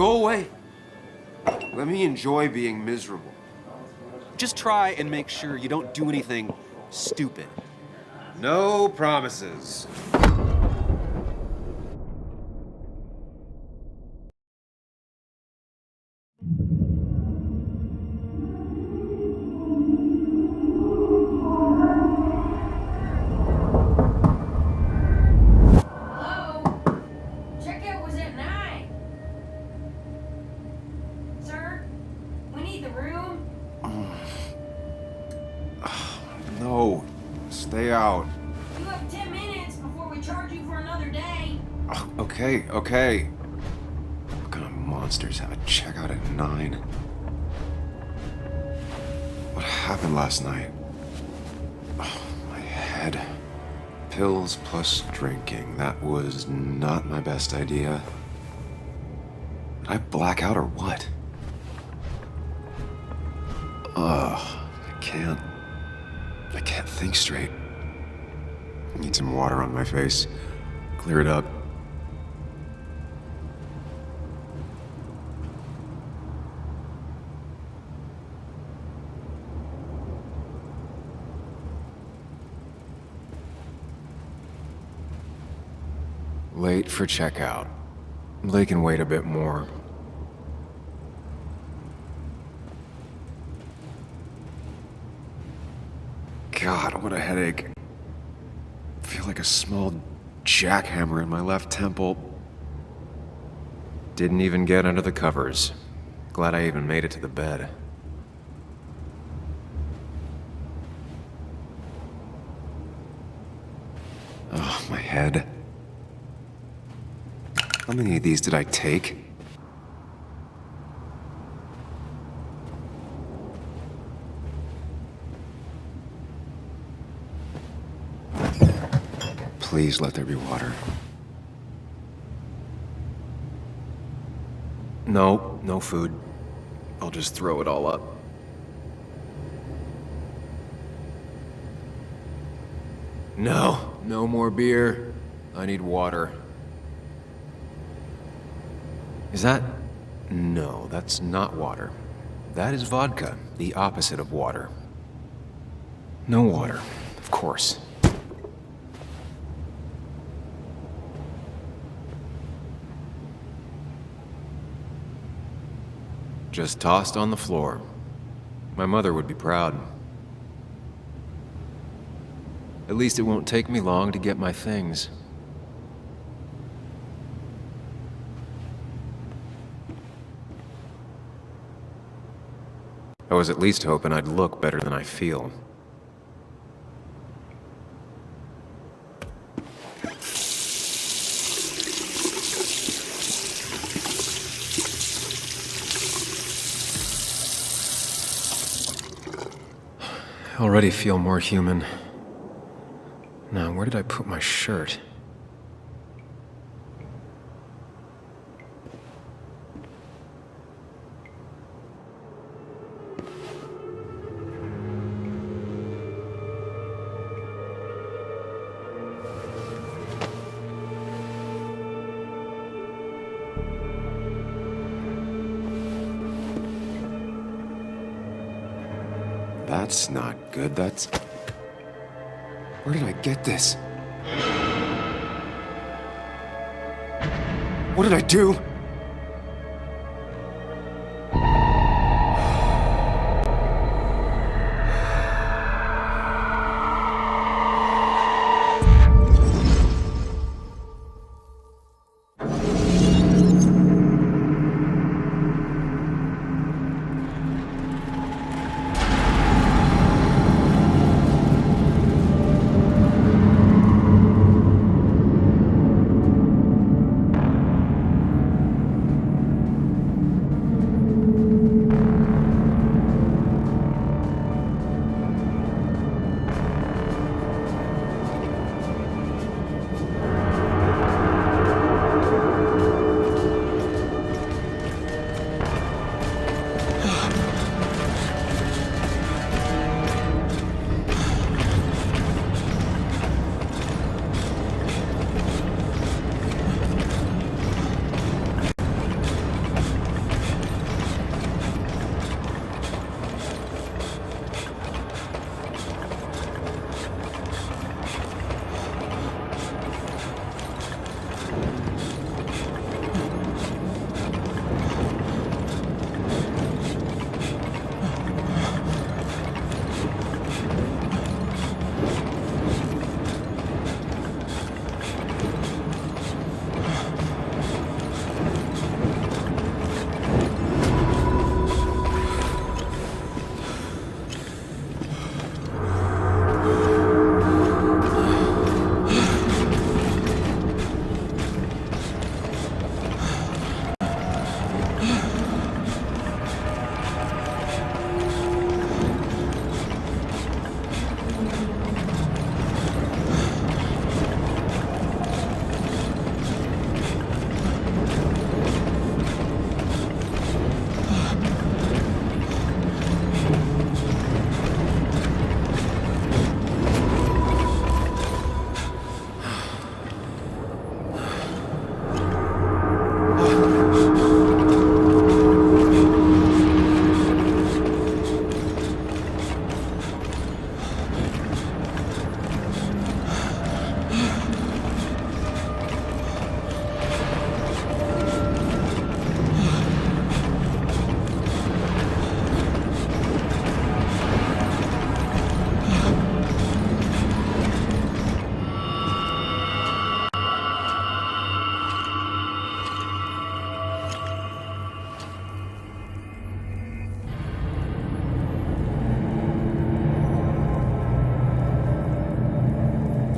Go away. Let me enjoy being miserable. Just try and make sure you don't do anything stupid. No promises. Hello? Checkout was at 9. Sir, we need the room. No, stay out. You have 10 minutes before we charge you for another day. Okay. What kind of monsters have a checkout at 9? What happened last night? Oh, my head. Pills plus drinking. That was not my best idea. Did I black out or what? I can't think straight. I need some water on my face. Clear it up. Late for checkout. They can wait a bit more. God, what a headache. I feel like a small jackhammer in my left temple. Didn't even get under the covers. Glad I even made it to the bed. Oh, my head. How many of these did I take? Please let there be water. No food. I'll just throw it all up. No more beer. I need water. Is that... No, that's not water. That is vodka, the opposite of water. No water, of course. Just tossed on the floor. My mother would be proud. At least it won't take me long to get my things. I was at least hoping I'd look better than I feel. I already feel more human. Now, where did I put my shirt? That's not good. That's... Where did I get this? What did I do?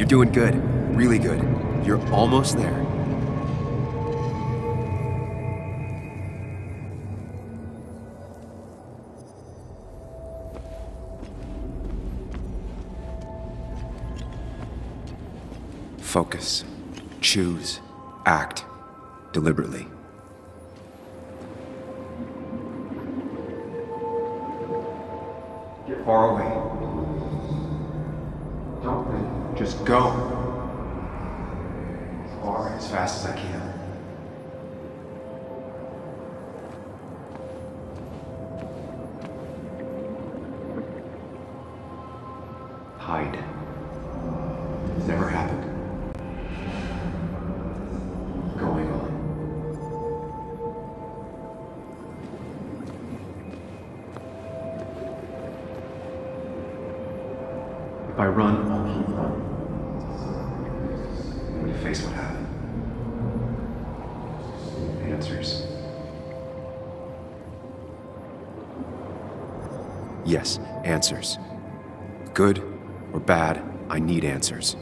You're doing good. Really good. You're almost there. Focus. Choose. Act. Deliberately. Get far away. Don't think. Just go. As far, as fast as I can. Hide. It's never happened. Going on. If I run, I'll keep running. I'm gonna face what happened. Answers. Yes, answers. Good or bad, I need answers.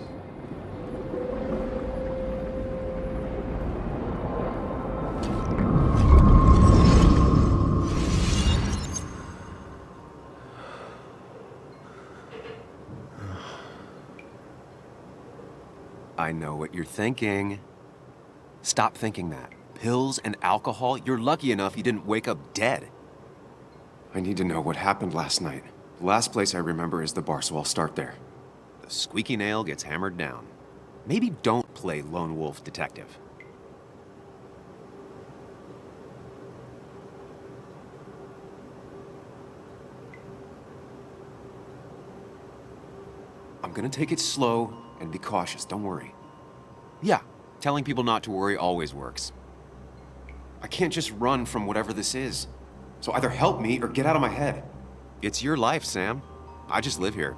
I know what you're thinking. Stop thinking that. Pills and alcohol, you're lucky enough you didn't wake up dead. I need to know what happened last night. The last place I remember is the bar, so I'll start there. The squeaky nail gets hammered down. Maybe don't play lone wolf detective. I'm gonna take it slow and be cautious, don't worry. Yeah, telling people not to worry always works. I can't just run from whatever this is. So either help me or get out of my head. It's your life, Sam. I just live here.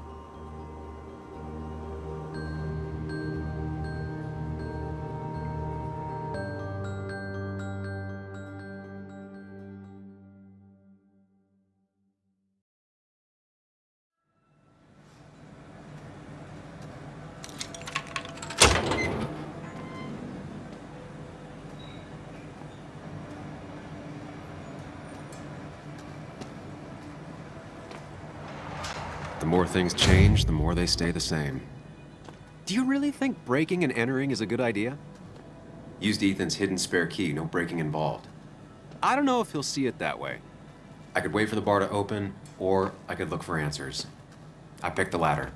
The more things change, the more they stay the same. Do you really think breaking and entering is a good idea? Used Ethan's hidden spare key, no breaking involved. I don't know if he'll see it that way. I could wait for the bar to open, or I could look for answers. I picked the latter.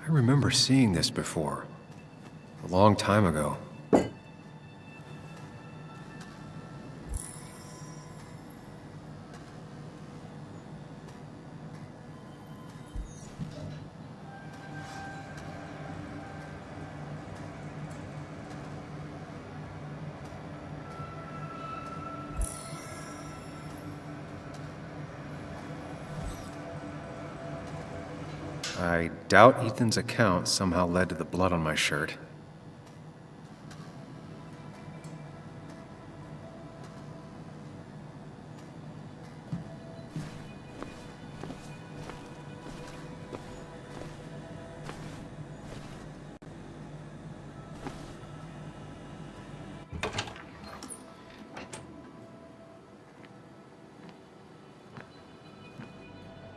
I remember seeing this before. A long time ago. I doubt Ethan's account somehow led to the blood on my shirt.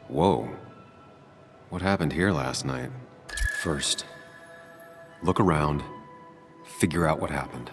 Whoa. What happened here last night? First, look around, figure out what happened.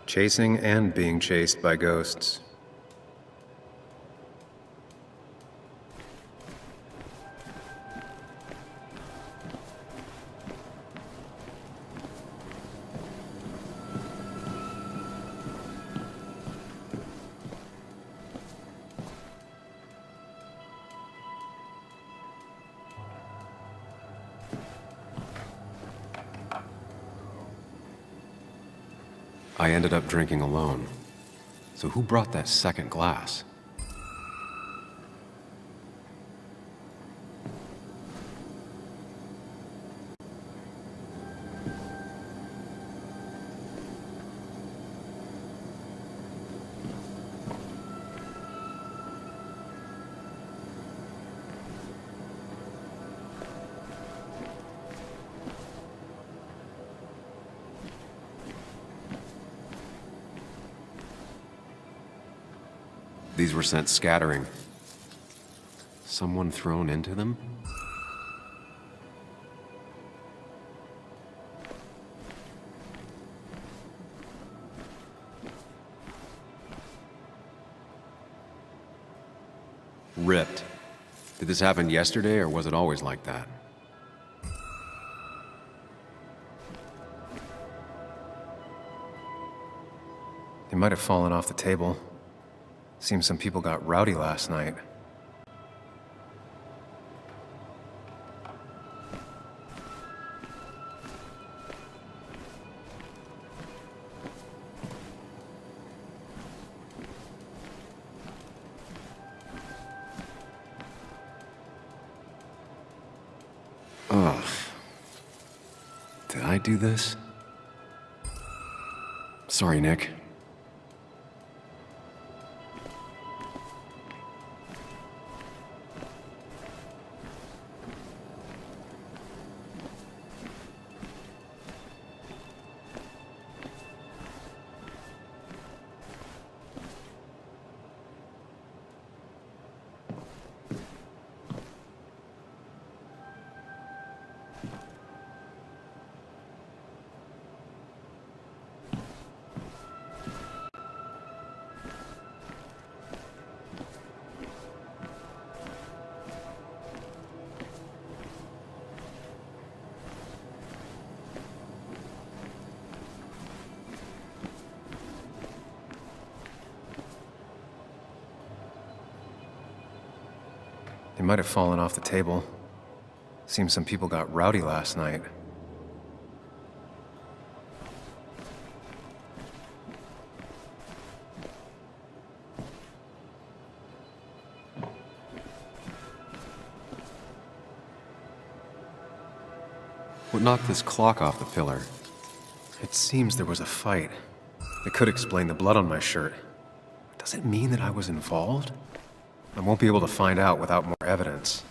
Chasing and being chased by ghosts. I ended up drinking alone. So who brought that second glass? These were sent scattering. Someone thrown into them? Ripped. Did this happen yesterday, or was it always like that? They might have fallen off the table. Seems some people got rowdy last night. Ugh. Did I do this? Sorry, Nick. They might have fallen off the table. Seems some people got rowdy last night. What knocked this clock off the pillar? It seems there was a fight. It could explain the blood on my shirt. Does it mean that I was involved? I won't be able to find out without more evidence.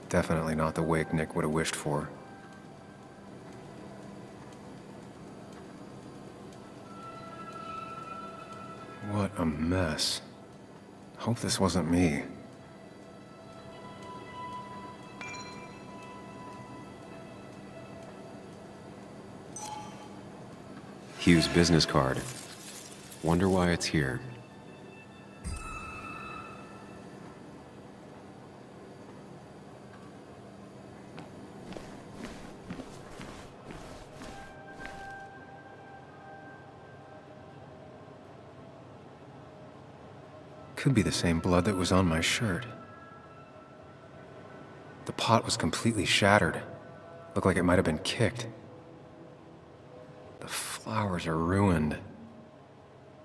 Definitely not the wake Nick would have wished for. a mess. Hope this wasn't me. Hugh's business card. Wonder why it's here. Could be the same blood that was on my shirt. The pot was completely shattered. Looked like it might have been kicked. The flowers are ruined.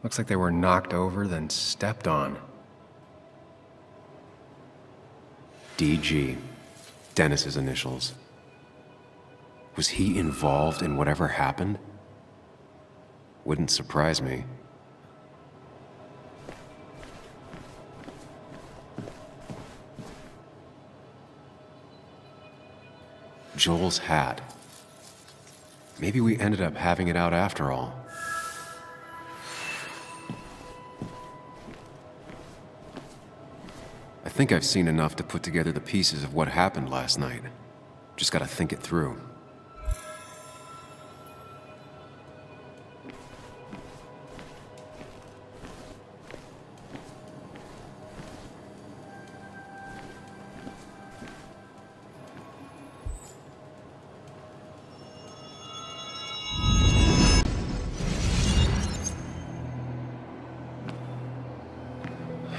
Looks like they were knocked over, then stepped on. DG. Dennis's initials. Was he involved in whatever happened? Wouldn't surprise me. Joel's hat. Maybe we ended up having it out after all. I think I've seen enough to put together the pieces of what happened last night. Just gotta think it through.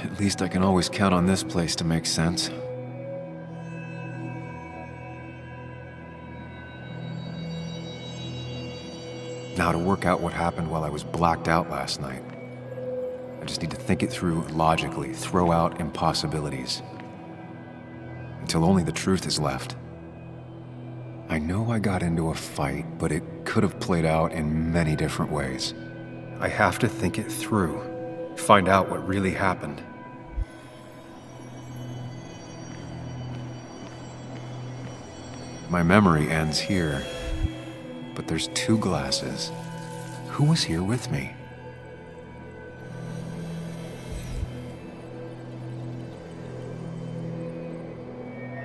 At least I can always count on this place to make sense. Now to work out what happened while I was blacked out last night. I just need to think it through logically, throw out impossibilities. Until only the truth is left. I know I got into a fight, but it could have played out in many different ways. I have to think it through, find out what really happened. My memory ends here, but there's two glasses. Who was here with me?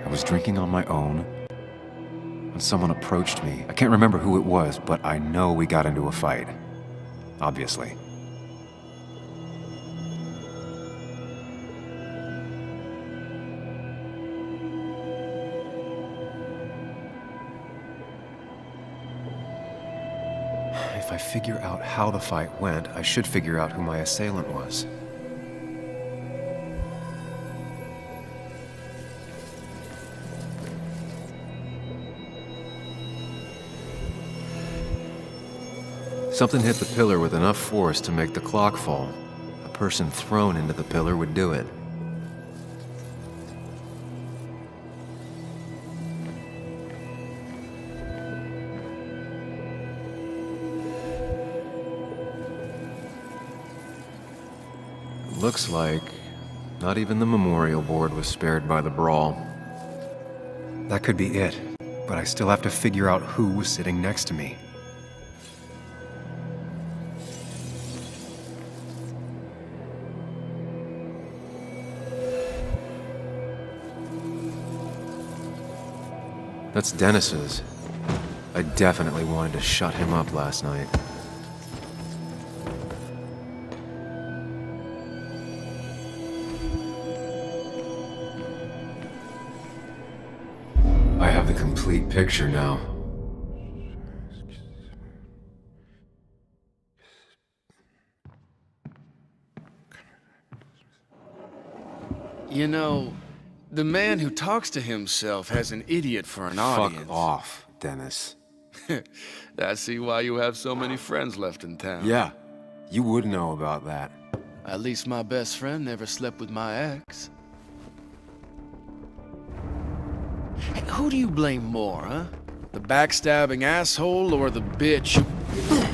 I was drinking on my own when someone approached me. I can't remember who it was, but I know we got into a fight. Obviously. If I figure out how the fight went, I should figure out who my assailant was. Something hit the pillar with enough force to make the clock fall. A person thrown into the pillar would do it. Looks like not even the memorial board was spared by the brawl. That could be it, but I still have to figure out who was sitting next to me. That's Dennis's. I definitely wanted to shut him up last night. I have the complete picture now. You know, the man who talks to himself has an idiot for an audience. Fuck off, Dennis. I see why you have so many friends left in town. Yeah, you would know about that. At least my best friend never slept with my ex. Hey, who do you blame more, huh? The backstabbing asshole or the bitch who...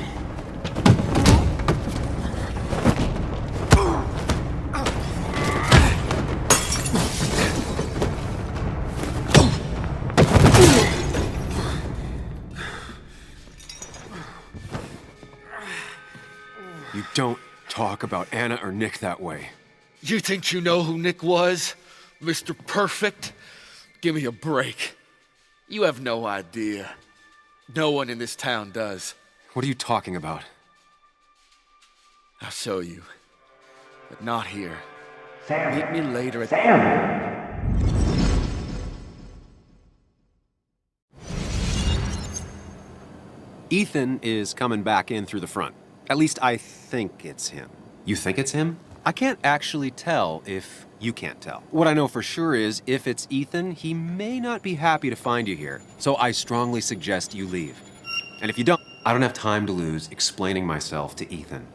You don't talk about Anna or Nick that way. You think you know who Nick was? Mr. Perfect? Give me a break. You have no idea. No one in this town does. What are you talking about? I'll show you. But not here. Sam. Meet me later at... Sam! Ethan is coming back in through the front. At least I think it's him. You think it's him? I can't actually tell if you can't tell. What I know for sure is, if it's Ethan, he may not be happy to find you here. So I strongly suggest you leave. And if you don't, I don't have time to lose explaining myself to Ethan.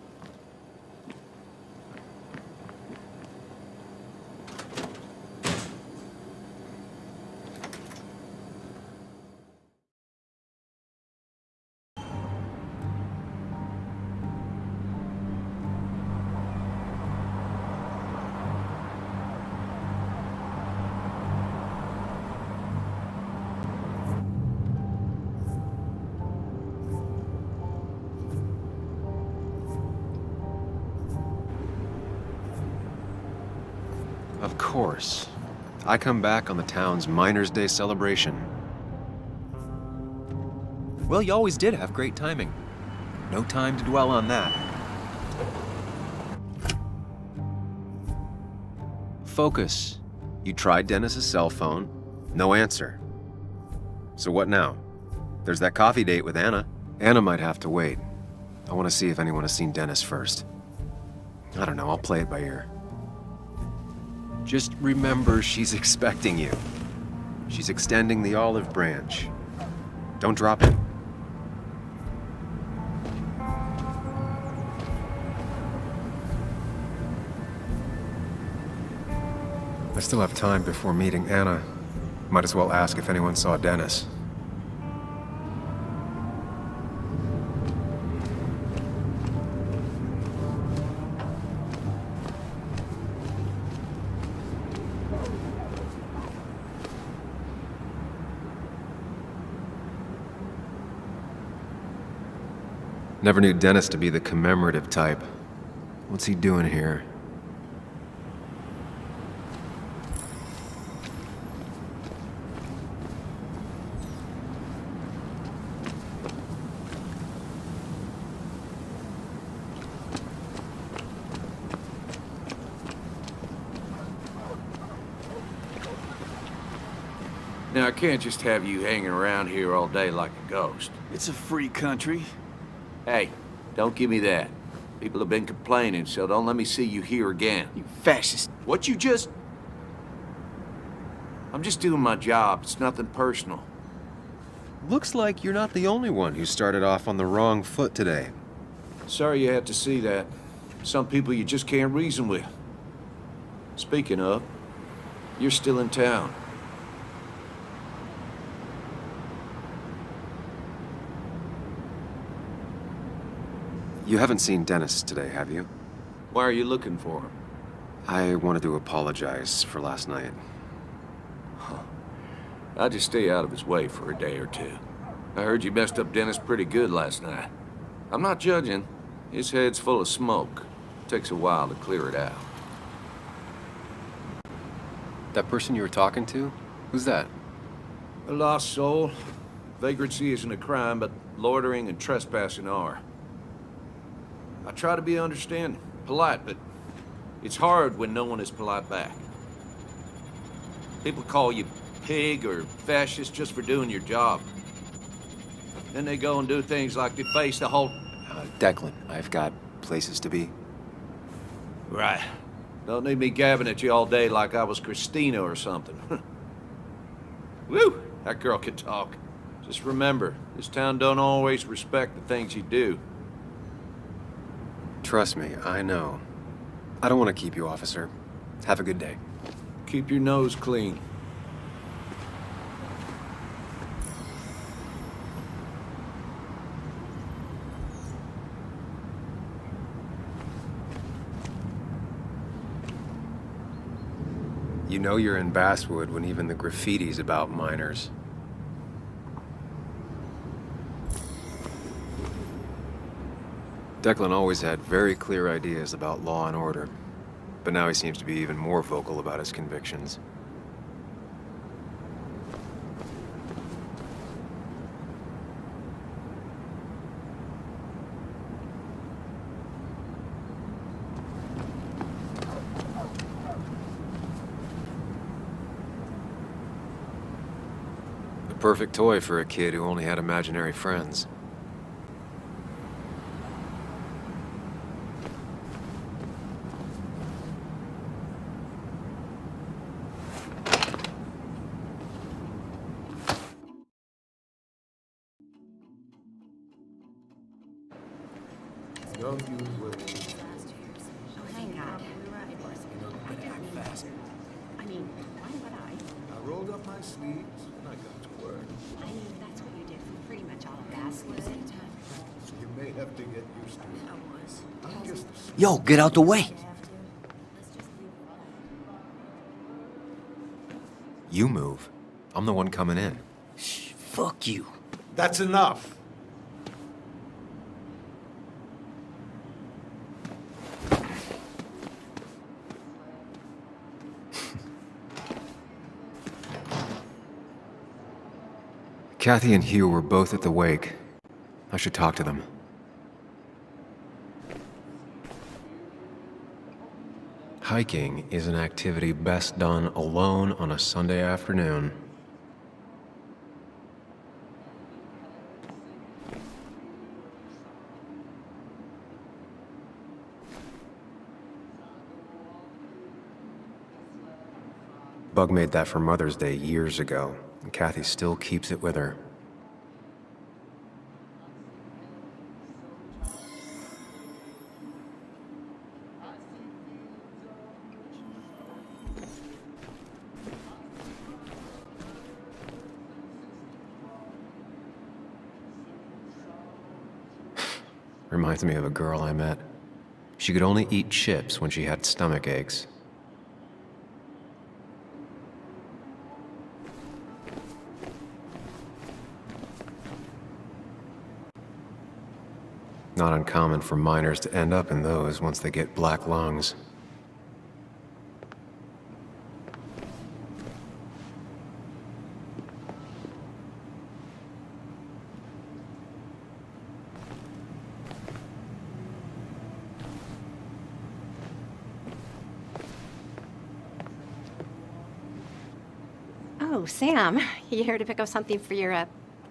Of course. I come back on the town's Miners' Day celebration. Well, you always did have great timing. No time to dwell on that. Focus. You tried Dennis's cell phone. No answer. So what now? There's that coffee date with Anna. Anna might have to wait. I want to see if anyone has seen Dennis first. I don't know, I'll play it by ear. Just remember she's expecting you. She's extending the olive branch. Don't drop it. I still have time before meeting Anna. Might as well ask if anyone saw Dennis. Never knew Dennis to be the commemorative type. What's he doing here? Now, I can't just have you hanging around here all day like a ghost. It's a free country. Hey, don't give me that. People have been complaining, so don't let me see you here again. You fascist. What you just... I'm just doing my job. It's nothing personal. Looks like you're not the only one who started off on the wrong foot today. Sorry you had to see that. Some people you just can't reason with. Speaking of, you're still in town. You haven't seen Dennis today, have you? Why are you looking for him? I wanted to apologize for last night. I'll just stay out of his way for a day or two. I heard you messed up Dennis pretty good last night. I'm not judging. His head's full of smoke. Takes a while to clear it out. That person you were talking to? Who's that? A lost soul. Vagrancy isn't a crime, but loitering and trespassing are. I try to be understanding, polite, but it's hard when no one is polite back. People call you pig or fascist just for doing your job. Then they go and do things like deface the whole... Declan, I've got places to be. Right. Don't need me gabbing at you all day like I was Christina or something. Woo! That girl can talk. Just remember, this town don't always respect the things you do. Trust me, I know. I don't want to keep you, officer. Have a good day. Keep your nose clean. You know you're in Basswood when even the graffiti's about miners. Declan always had very clear ideas about law and order, but now he seems to be even more vocal about his convictions. The perfect toy for a kid who only had imaginary friends. Don't use words. Oh, thank God. You know, you better act fast. I mean, why would I? I rolled up my sleeves and I got to work. I mean, that's what you did for pretty much all of basketball. You may have to get used to it. I'm just a Yo, get out the way. You move. I'm the one coming in. Shh, fuck you. That's enough. Kathy and Hugh were both at the wake. I should talk to them. Hiking is an activity best done alone on a Sunday afternoon. Bug made that for Mother's Day years ago, and Kathy still keeps it with her. Reminds me of a girl I met. She could only eat chips when she had stomach aches. Not uncommon for miners to end up in those once they get black lungs. Oh, Sam, you here to pick up something for your,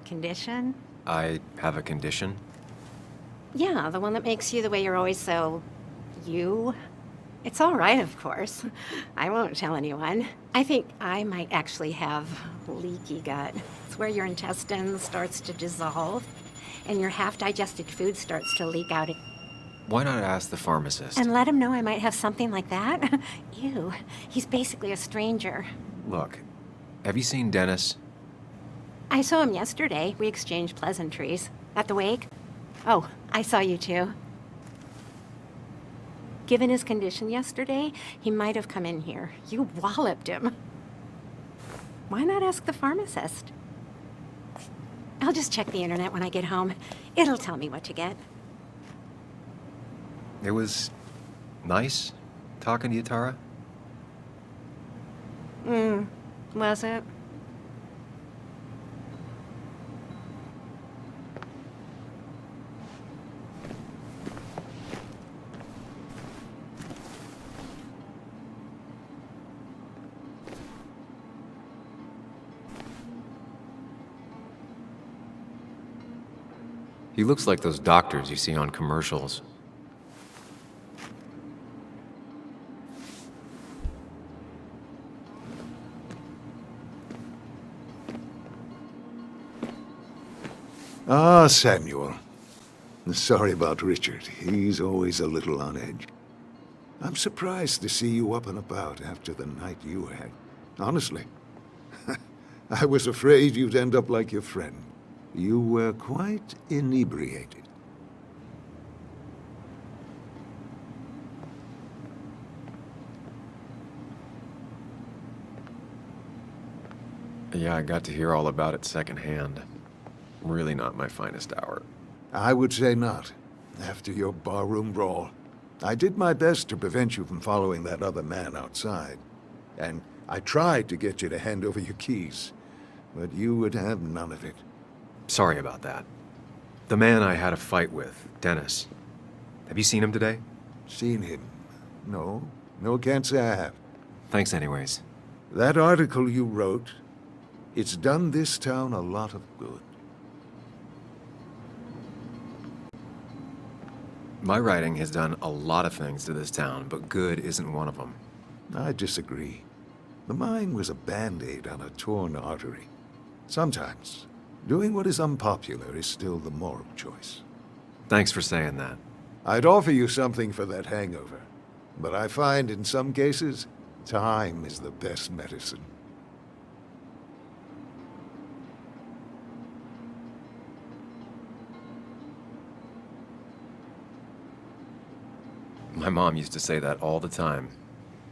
condition? I have a condition? Yeah, the one that makes you the way you're always so... you? It's all right, of course. I won't tell anyone. I think I might actually have leaky gut. It's where your intestines starts to dissolve, and your half-digested food starts to leak out. Why not ask the pharmacist? And let him know I might have something like that? Ew, he's basically a stranger. Look, have you seen Dennis? I saw him yesterday. We exchanged pleasantries. At the wake? Oh, I saw you too. Given his condition yesterday, he might have come in here. You walloped him. Why not ask the pharmacist? I'll just check the internet when I get home. It'll tell me what to get. It was nice talking to you, Tara. Was it? He looks like those doctors you see on commercials. Ah, Samuel. Sorry about Richard. He's always a little on edge. I'm surprised to see you up and about after the night you had. Honestly. I was afraid you'd end up like your friend. You were quite inebriated. Yeah, I got to hear all about it secondhand. Really not my finest hour. I would say not. after your barroom brawl. I did my best to prevent you from following that other man outside. And I tried to get you to hand over your keys, but you would have none of it. Sorry about that. The man I had a fight with, Dennis. Have you seen him today? Seen him? No. No, can't say I have. Thanks anyways. That article you wrote, it's done this town a lot of good. My writing has done a lot of things to this town, but good isn't one of them. I disagree. The mine was a band-aid on a torn artery. Sometimes, doing what is unpopular is still the moral choice. Thanks for saying that. I'd offer you something for that hangover, but I find in some cases, time is the best medicine. My mom used to say that all the time.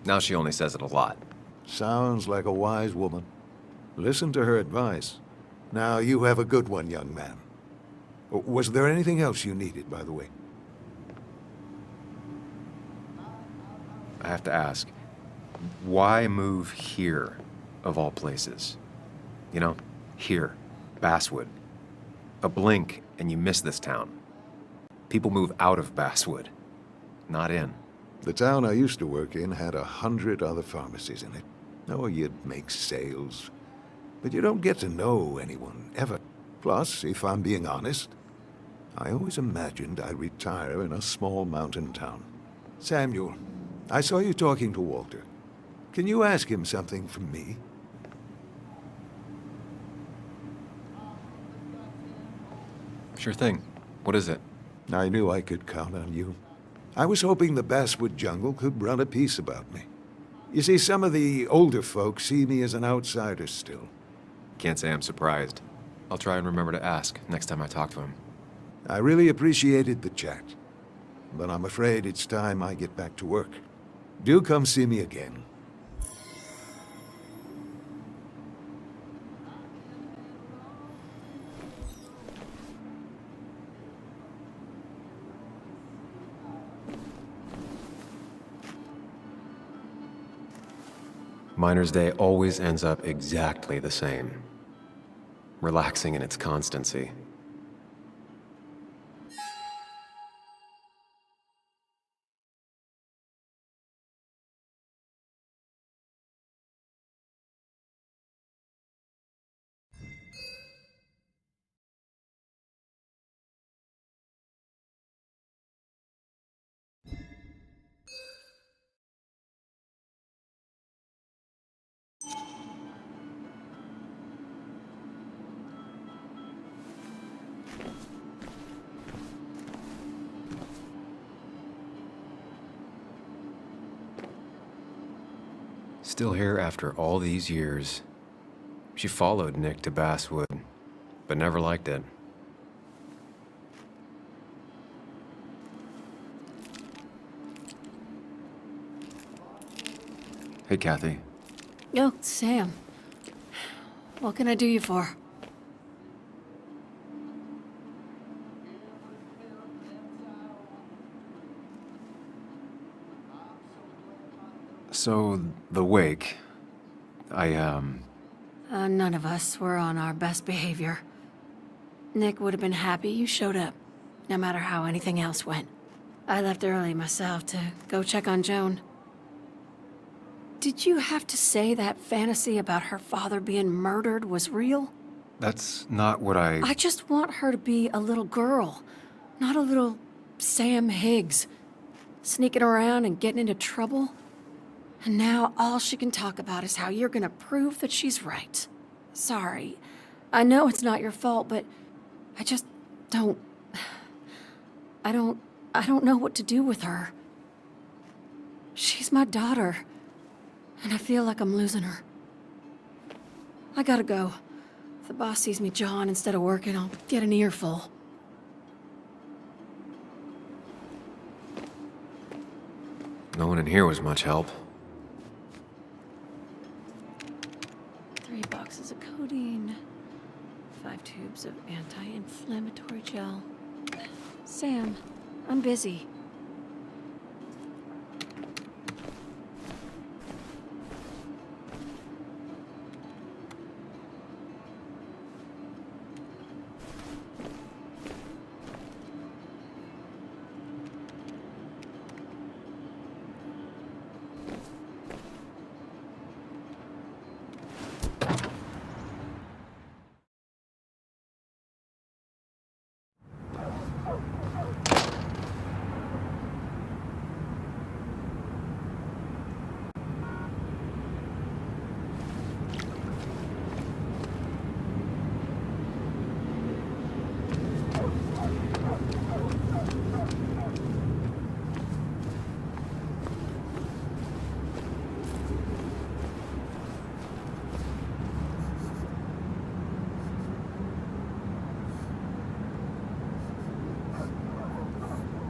Now she only says it a lot. Sounds like a wise woman. Listen to her advice. Now, you have a good one, young man. Was there anything else you needed, by the way? I have to ask, why move here, of all places? You know, here, Basswood. A blink and you miss this town. People move out of Basswood, not in. The town I used to work in had 100 other pharmacies in it. Oh, you'd make sales. But you don't get to know anyone, ever. Plus, if I'm being honest, I always imagined I'd retire in a small mountain town. Samuel, I saw you talking to Walter. Can you ask him something from me? Sure thing. What is it? I knew I could count on you. I was hoping the Basswood jungle could run a piece about me. You see, some of the older folks see me as an outsider still. Can't say I'm surprised. I'll try and remember to ask next time I talk to him. I really appreciated the chat, but I'm afraid it's time I get back to work. Do come see me again. Miner's Day always ends up exactly the same. Relaxing in its constancy. Still here after all these years. She followed Nick to Basswood, but never liked it. Hey, Kathy. Oh, Sam. What can I do you for? So, the wake, None of us were on our best behavior. Nick would have been happy you showed up, no matter how anything else went. I left early myself to go check on Joan. Did you have to say that fantasy about her father being murdered was real? That's not what I just want her to be a little girl, not a little Sam Higgs, sneaking around and getting into trouble. And now all she can talk about is how you're gonna prove that she's right. Sorry. I know it's not your fault, but I just don't... I don't know what to do with her. She's my daughter, and I feel like I'm losing her. I gotta go. If the boss sees me jawing instead of working, I'll get an earful. No one in here was much help. 3 boxes of codeine, 5 tubes of anti-inflammatory gel. Sam, I'm busy.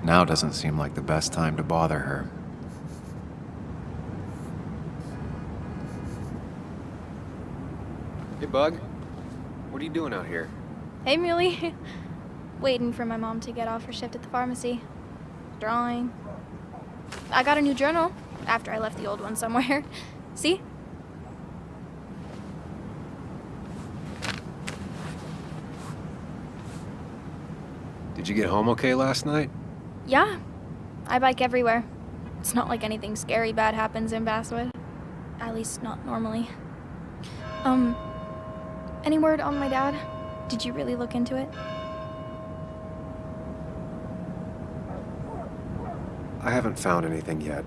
Now doesn't seem like the best time to bother her. Hey, Bug. What are you doing out here? Hey, Muley. Waiting for my mom to get off her shift at the pharmacy. Drawing. I got a new journal after I left the old one somewhere. See? Did you get home okay last night? Yeah. I bike everywhere. It's not like anything scary bad happens in Basswood. At least not normally. Any word on my dad? Did you really look into it? I haven't found anything yet.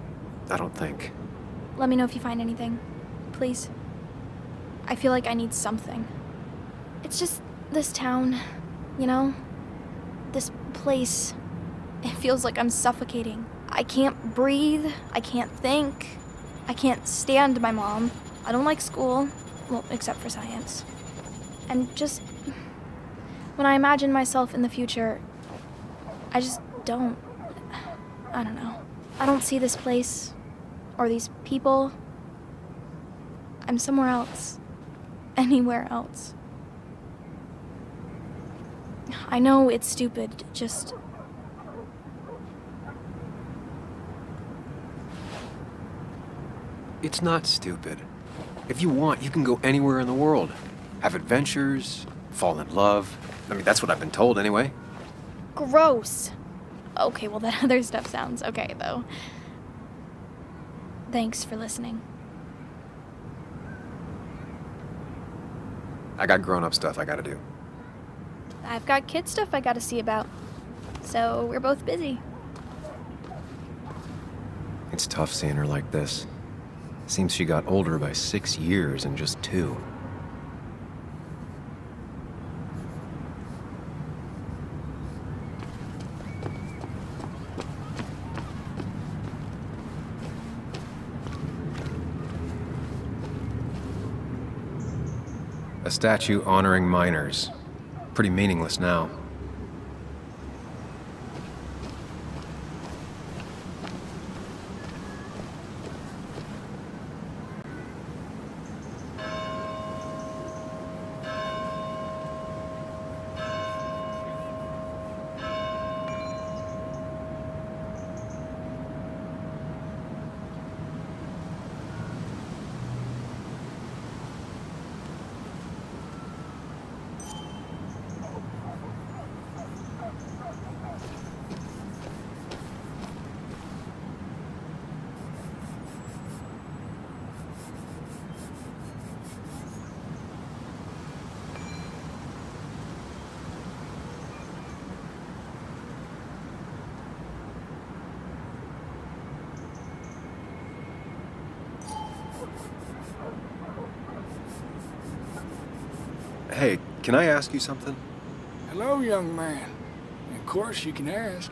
I don't think. Let me know if you find anything. Please. I feel like I need something. It's just this town, you know? This place. It feels like I'm suffocating. I can't breathe. I can't think. I can't stand my mom. I don't like school. Well, except for science. And just... when I imagine myself in the future, I just don't... I don't know. I don't see this place. Or these people. I'm somewhere else. Anywhere else. I know it's stupid, just... It's not stupid. If you want, you can go anywhere in the world. Have adventures, fall in love. I mean, that's what I've been told anyway. Gross. Okay, well, that other stuff sounds okay, though. Thanks for listening. I got grown-up stuff I gotta do. I've got kid stuff I gotta see about. So we're both busy. It's tough seeing her like this. Seems she got older by 6 years in just 2. A statue honoring miners. Pretty meaningless now. Hey, can I ask you something? Hello, young man. Of course you can ask.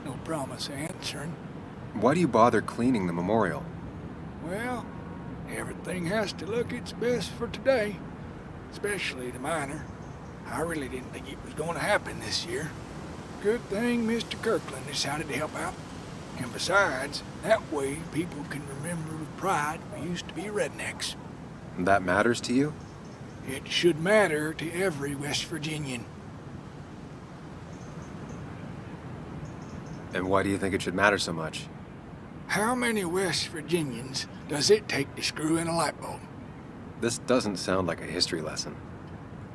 No promise answering. Why do you bother cleaning the memorial? Well, everything has to look its best for today. Especially the miner. I really didn't think it was going to happen this year. Good thing Mr. Kirkland decided to help out. And besides, that way people can remember with pride we used to be rednecks. That matters to you? It should matter to every West Virginian. And why do you think it should matter so much? How many West Virginians does it take to screw in a light bulb? This doesn't sound like a history lesson.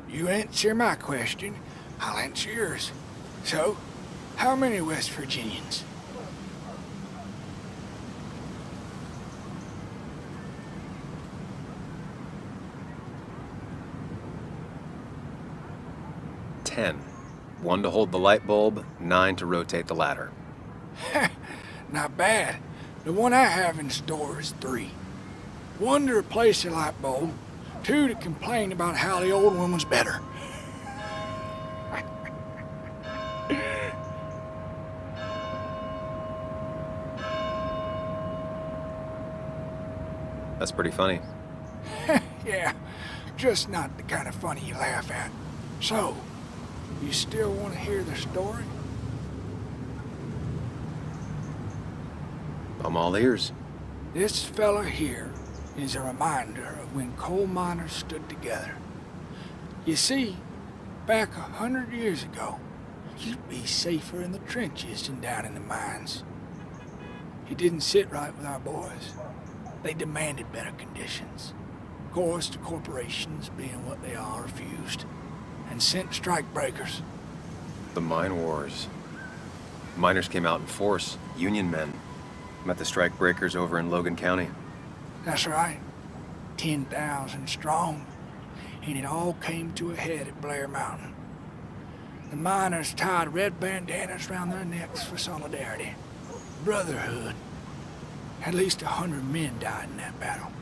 You answer my question, I'll answer yours. So, how many West Virginians? Ten. 1 to hold the light bulb, 9 to rotate the ladder. Not bad. The one I have in store is 3. 1 to replace the light bulb, 2 to complain about how the old one was better. That's pretty funny. Yeah, just not the kind of funny you laugh at. So, you still want to hear the story? I'm all ears. This fella here is a reminder of when coal miners stood together. You see, back 100 years ago, you'd be safer in the trenches than down in the mines. It didn't sit right with our boys. They demanded better conditions. Of course, the corporations, being what they are, refused and sent strike breakers. The mine wars. Miners came out in force, Union men. Met the strike breakers over in Logan County. That's right. 10,000 strong. And it all came to a head at Blair Mountain. The miners tied red bandanas around their necks for solidarity. Brotherhood. At least 100 men died in that battle.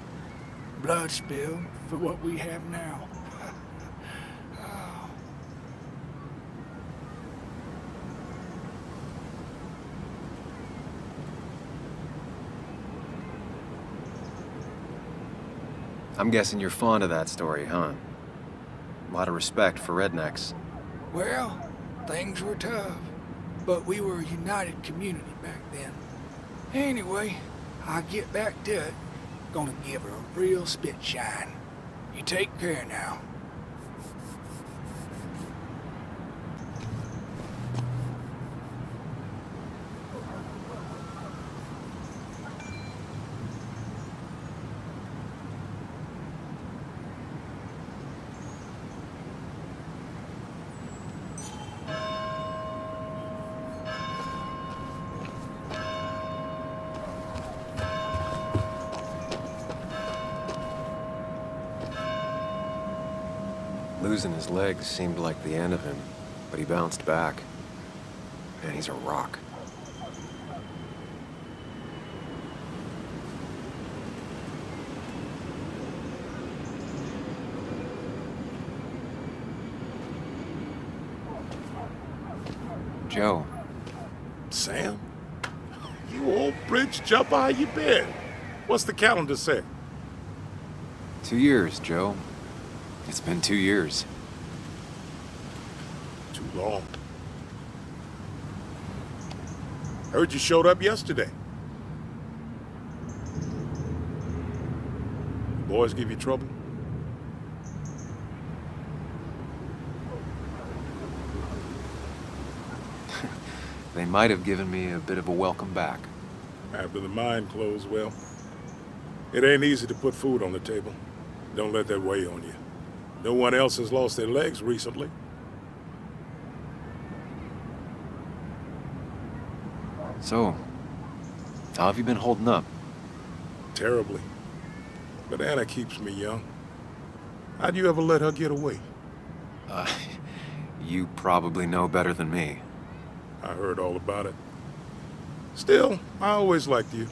Blood spilled for what we have now. I'm guessing you're fond of that story, huh? A lot of respect for rednecks. Well, things were tough, but we were a united community back then. Anyway, I'll get back to it. Gonna give her a real spit shine. You take care now. Losing his legs seemed like the end of him, but he bounced back. Man, he's a rock. Joe. Sam? You old bridge jumper, how you been? What's the calendar say? 2 years, Joe. It's been 2 years. Too long. Heard you showed up yesterday. Boys give you trouble? They might have given me a bit of a welcome back. After the mine closed, well, it ain't easy to put food on the table. Don't let that weigh on you. No one else has lost their legs recently. So, how have you been holding up? Terribly. But Anna keeps me young. How'd you ever let her get away? You probably know better than me. I heard all about it. Still, I always liked you.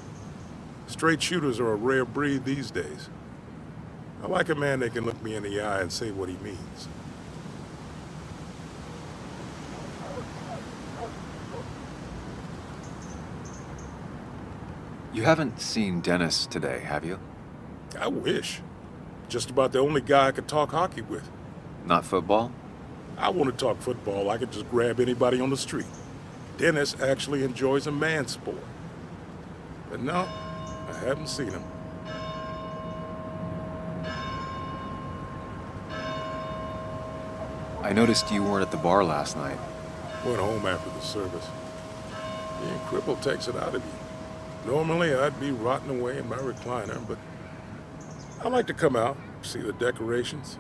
Straight shooters are a rare breed these days. I like a man that can look me in the eye and say what he means. You haven't seen Dennis today, have you? I wish. Just about the only guy I could talk hockey with. Not football? I want to talk football. I could just grab anybody on the street. Dennis actually enjoys a man's sport. But no, I haven't seen him. I noticed you weren't at the bar last night. Went home after the service. Being crippled takes it out of you. Normally, I'd be rotting away in my recliner, but I like to come out, see the decorations,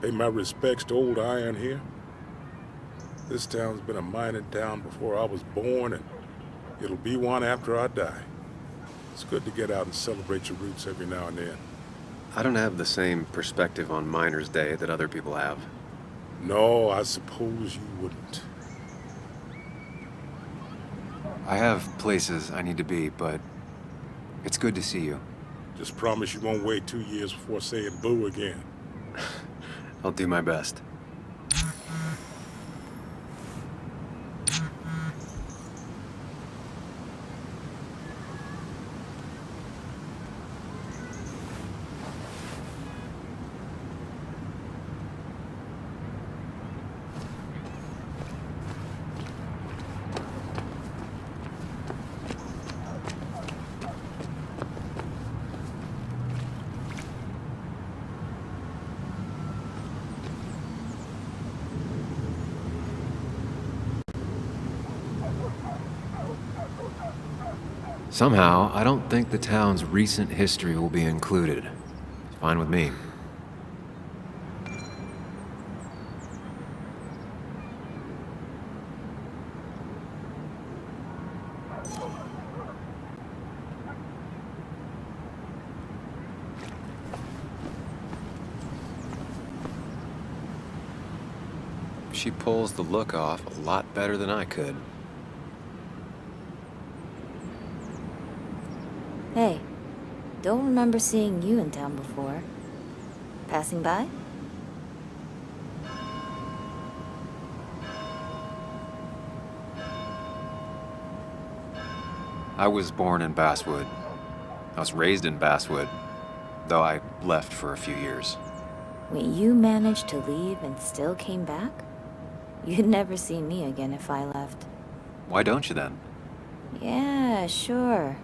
pay my respects to old Iron here. This town's been a mining town before I was born, and it'll be one after I die. It's good to get out and celebrate your roots every now and then. I don't have the same perspective on Miners' Day that other people have. No, I suppose you wouldn't. I have places I need to be, but it's good to see you. Just promise you won't wait 2 years before saying boo again. I'll do my best. Somehow, I don't think the town's recent history will be included. It's fine with me. She pulls the look off a lot better than I could. Hey, don't remember seeing you in town before. Passing by? I was born in Basswood. I was raised in Basswood, though I left for a few years. Wait, you managed to leave and still came back? You'd never see me again if I left. Why don't you then? Yeah, sure.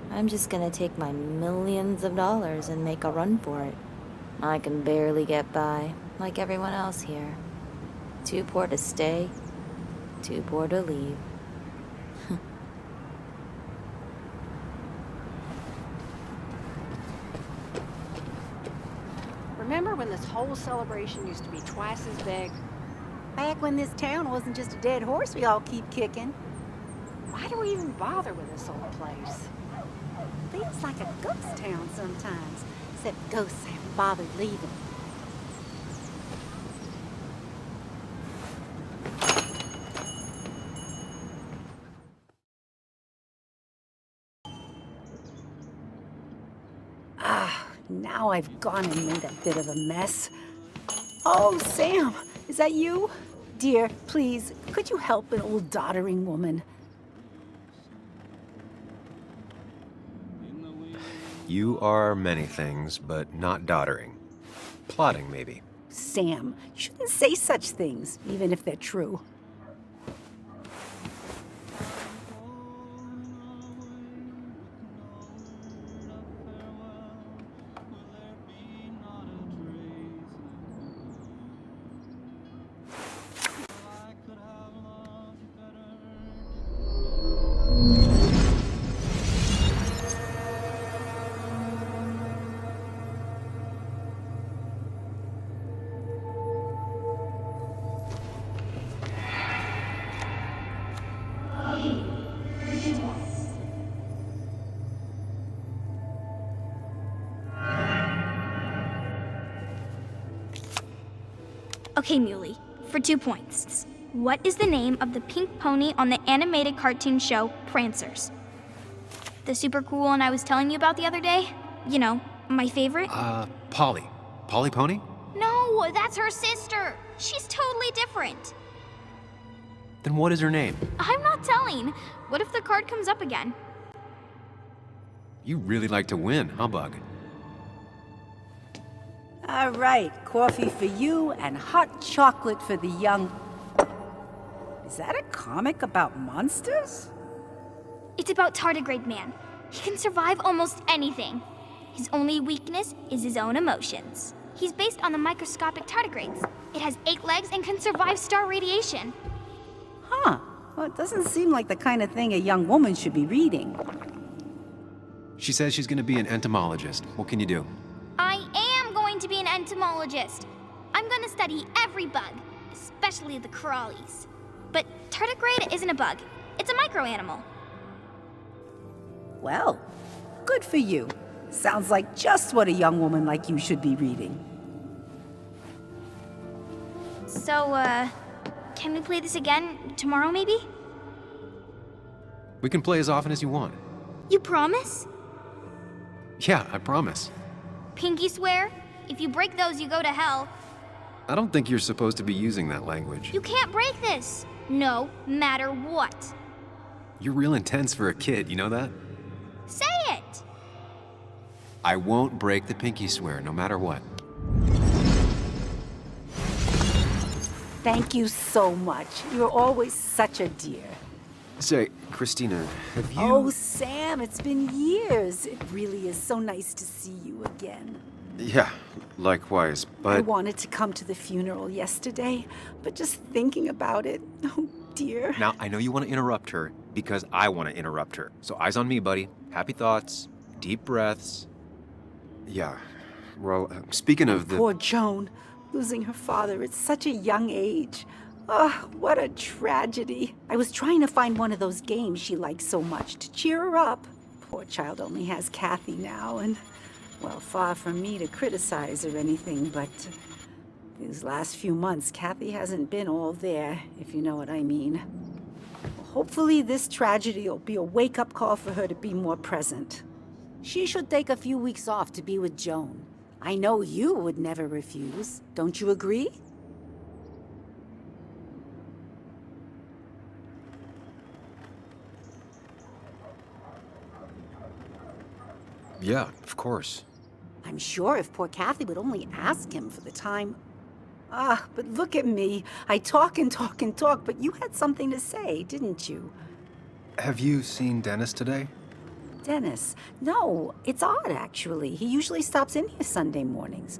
I'm just gonna take my millions of dollars and make a run for it. I can barely get by, like everyone else here. Too poor to stay, too poor to leave. Remember when this whole celebration used to be twice as big? Back when this town wasn't just a dead horse we all keep kicking. Why do we even bother with this old place? Feels like a ghost town sometimes, except ghosts haven't bothered leaving. Now I've gone and made a bit of a mess. Oh, Sam, is that you? Dear, please, could you help an old doddering woman? You are many things, but not doddering. Plotting, maybe. Sam, you shouldn't say such things, even if they're true. Okay, Muley, for 2 points. What is the name of the pink pony on the animated cartoon show Prancers? The super cool one I was telling you about the other day? You know, my favorite? Polly. Polly Pony? No, that's her sister. She's totally different. Then what is her name? I'm not telling. What if the card comes up again? You really like to win, huh, Bug? All right, coffee for you and hot chocolate for the young... Is that a comic about monsters? It's about Tardigrade Man. He can survive almost anything. His only weakness is his own emotions. He's based on the microscopic tardigrades. It has 8 legs and can survive star radiation. Huh. Well, it doesn't seem like the kind of thing a young woman should be reading. She says she's gonna be an entomologist. What can you do? I am going to be an entomologist. I'm gonna study every bug, especially the crawlies. But tardigrade isn't a bug. It's a microanimal. Well, good for you. Sounds like just what a young woman like you should be reading. So, can we play this again tomorrow, maybe? We can play as often as you want. You promise? Yeah, I promise. Pinky swear? If you break those, you go to hell. I don't think you're supposed to be using that language. You can't break this. No matter what. You're real intense for a kid, you know that? Say it! I won't break the pinky swear, no matter what. Thank you so much. You're always such a dear. Say, Christina, have you... Oh, Sam, it's been years. It really is so nice to see you again. Yeah, likewise, but... I wanted to come to the funeral yesterday, but just thinking about it, oh dear. Now, I know you want to interrupt her, because I want to interrupt her. So eyes on me, buddy. Happy thoughts, deep breaths. Yeah, well, speaking of the... Poor Joan, losing her father at such a young age. Oh, what a tragedy. I was trying to find one of those games she likes so much to cheer her up. Poor child only has Kathy now, and, well, far from me to criticize or anything, but these last few months, Kathy hasn't been all there, if you know what I mean. Hopefully this tragedy will be a wake-up call for her to be more present. She should take a few weeks off to be with Joan. I know you would never refuse. Don't you agree? Yeah, of course. I'm sure if poor Kathy would only ask him for the time. Ah, but look at me. I talk and talk and talk, but you had something to say, didn't you? Have you seen Dennis today? Dennis? No, it's odd, actually. He usually stops in here Sunday mornings.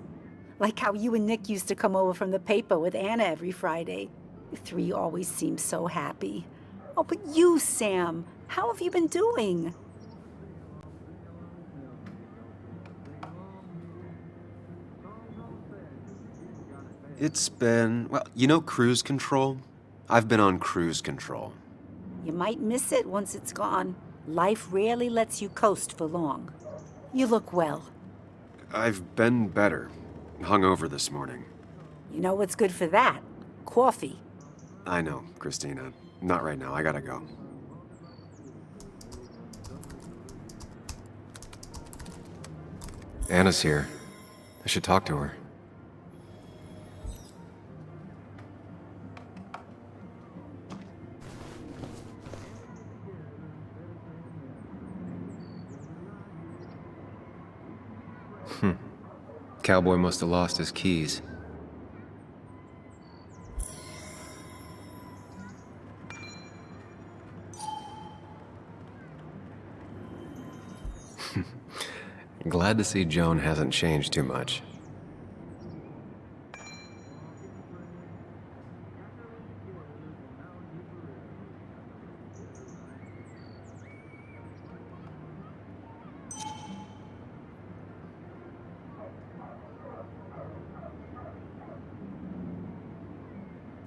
Like how you and Nick used to come over from the paper with Anna every Friday. You three always seem so happy. Oh, but you, Sam, how have you been doing? It's been, well, you know cruise control? I've been on cruise control. You might miss it once it's gone. Life rarely lets you coast for long. You look well. I've been better. Hungover this morning. You know what's good for that? Coffee. I know, Christina. Not right now. I gotta go. Anna's here. I should talk to her. Cowboy must have lost his keys. Glad to see Joan hasn't changed too much.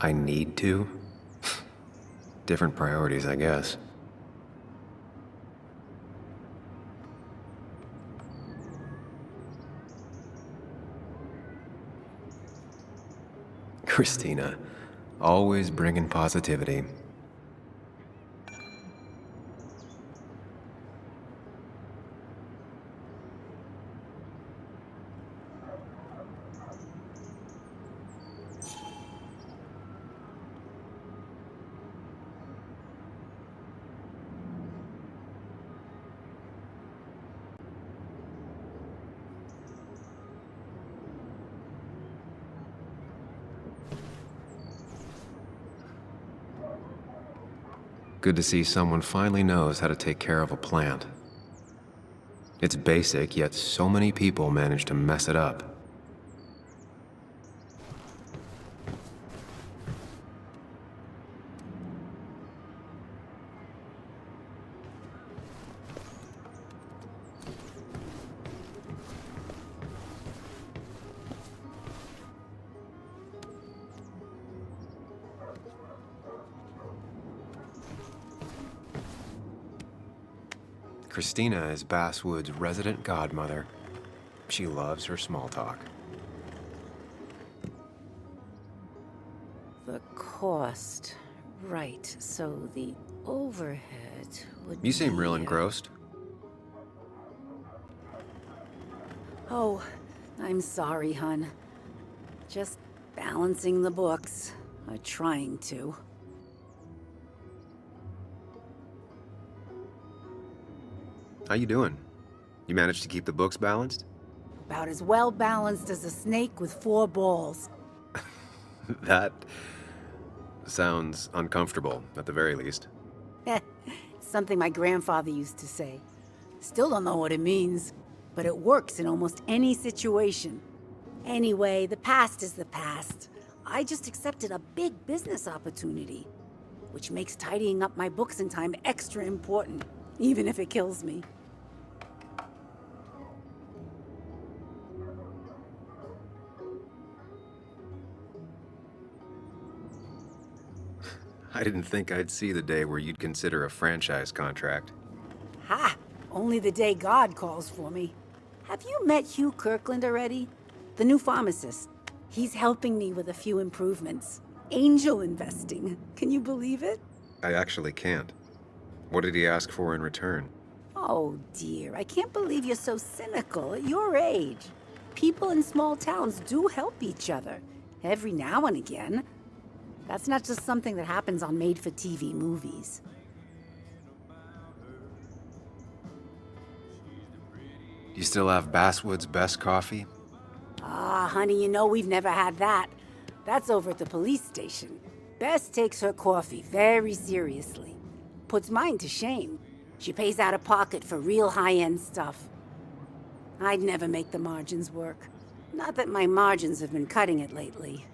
I need to? Different priorities, I guess. Christina, always bringing positivity. Good to see someone finally knows how to take care of a plant. It's basic, yet so many people manage to mess it up. Christina is Basswood's resident godmother. She loves her small talk. The cost. Right, so the overhead would You seem be, real engrossed. Oh, I'm sorry, hun. Just balancing the books. Trying to. How you doing? You managed to keep the books balanced? About as well balanced as a snake with 4 balls. That sounds uncomfortable, at the very least. Something my grandfather used to say. Still don't know what it means, but it works in almost any situation. Anyway, the past is the past. I just accepted a big business opportunity, which makes tidying up my books in time extra important, even if it kills me. I didn't think I'd see the day where you'd consider a franchise contract. Ha! Only the day God calls for me. Have you met Hugh Kirkland already? The new pharmacist. He's helping me with a few improvements. Angel investing. Can you believe it? I actually can't. What did he ask for in return? Oh dear, I can't believe you're so cynical at your age. People in small towns do help each other, every now and again. That's not just something that happens on made-for-TV movies. You still have Basswood's best coffee? Ah, honey, you know we've never had that. That's over at the police station. Bess takes her coffee very seriously. Puts mine to shame. She pays out of pocket for real high-end stuff. I'd never make the margins work. Not that my margins have been cutting it lately.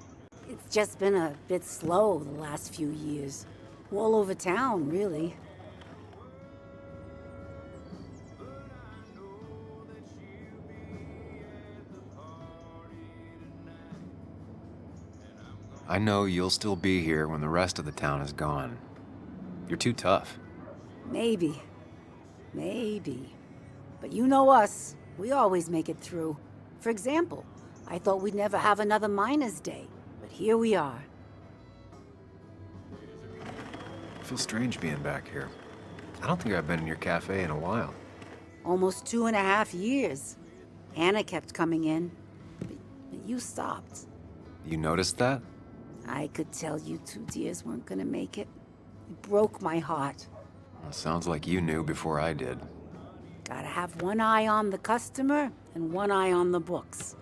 It's just been a bit slow the last few years. All over town, really. I know you'll still be here when the rest of the town is gone. You're too tough. Maybe. Maybe. But you know us. We always make it through. For example, I thought we'd never have another Miners' Day. But here we are. I feel strange being back here. I don't think I've been in your cafe in a while. Almost 2.5 years. Anna kept coming in. But you stopped. You noticed that? I could tell you 2 dears weren't gonna make it. It broke my heart. Well, sounds like you knew before I did. Gotta have one eye on the customer and one eye on the books.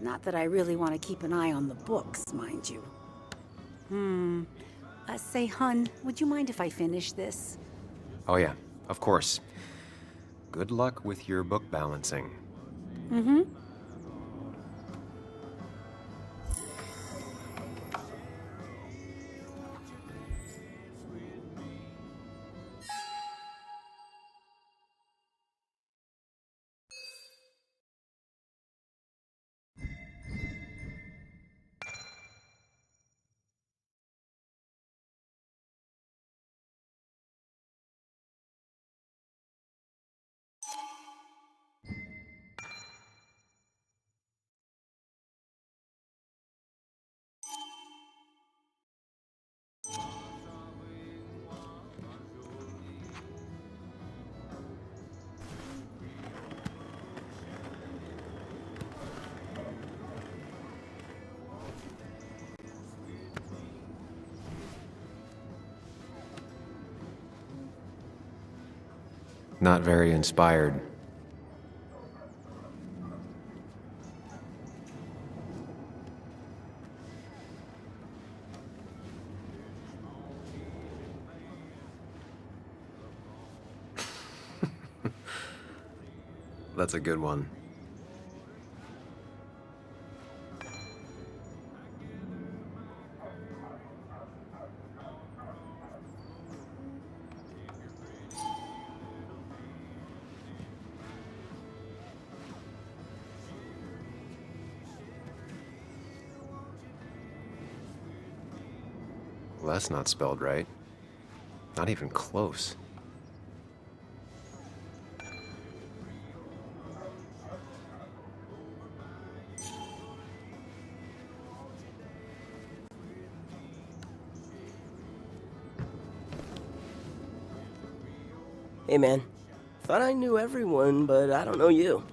Not that I really want to keep an eye on the books, mind you. Say, hun, would you mind if I finish this? Oh yeah, of course. Good luck with your book balancing. Mm-hmm. Not very inspired. That's a good one. Well, that's not spelled right. Not even close. Hey man, thought I knew everyone, but I don't know you.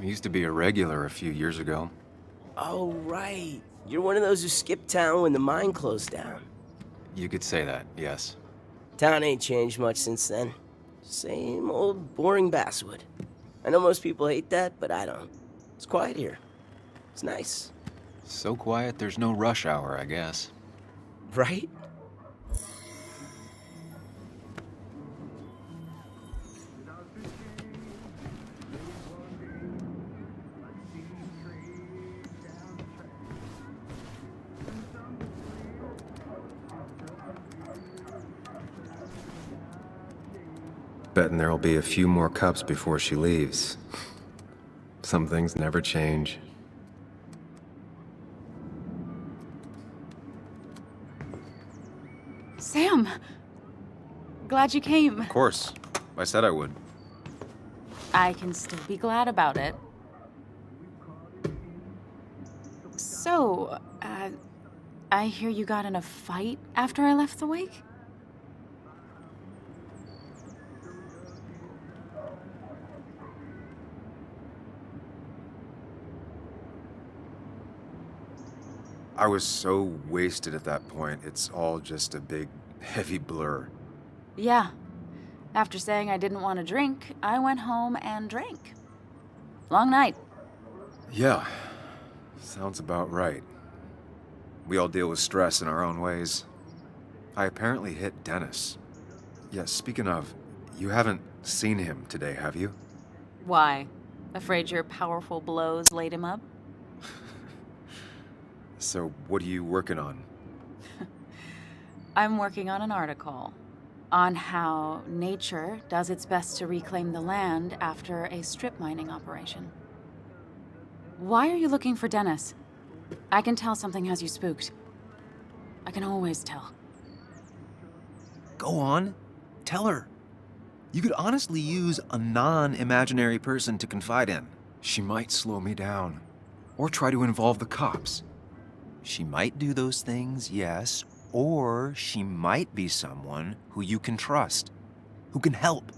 I used to be a regular a few years ago. Oh, right. You're one of those who skipped town when the mine closed down. You could say that, yes. Town ain't changed much since then. Same old boring basswood. I know most people hate that, but I don't. It's quiet here. It's nice. So quiet there's no rush hour, I guess. Right? Betting there'll be a few more cups before she leaves. Some things never change. Sam! Glad you came. Of course. I said I would. I can still be glad about it. So, I hear you got in a fight after I left the wake? I was so wasted at that point, it's all just a big, heavy blur. Yeah. After saying I didn't want to drink, I went home and drank. Long night. Yeah, sounds about right. We all deal with stress in our own ways. I apparently hit Dennis. Yeah, speaking of, you haven't seen him today, have you? Why? Afraid your powerful blows laid him up? So, what are you working on? I'm working on an article on how nature does its best to reclaim the land after a strip mining operation. Why are you looking for Dennis? I can tell something has you spooked. I can always tell. Go on. Tell her. You could honestly use a non-imaginary person to confide in. She might slow me down. Or try to involve the cops. She might do those things, yes, or she might be someone who you can trust, who can help.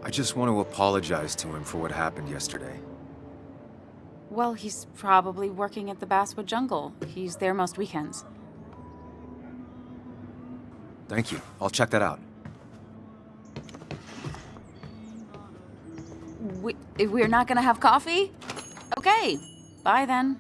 I just want to apologize to him for what happened yesterday. Well, he's probably working at the Basswood Jungle. He's there most weekends. Thank you. I'll check that out. We're not gonna have coffee? Okay, bye then.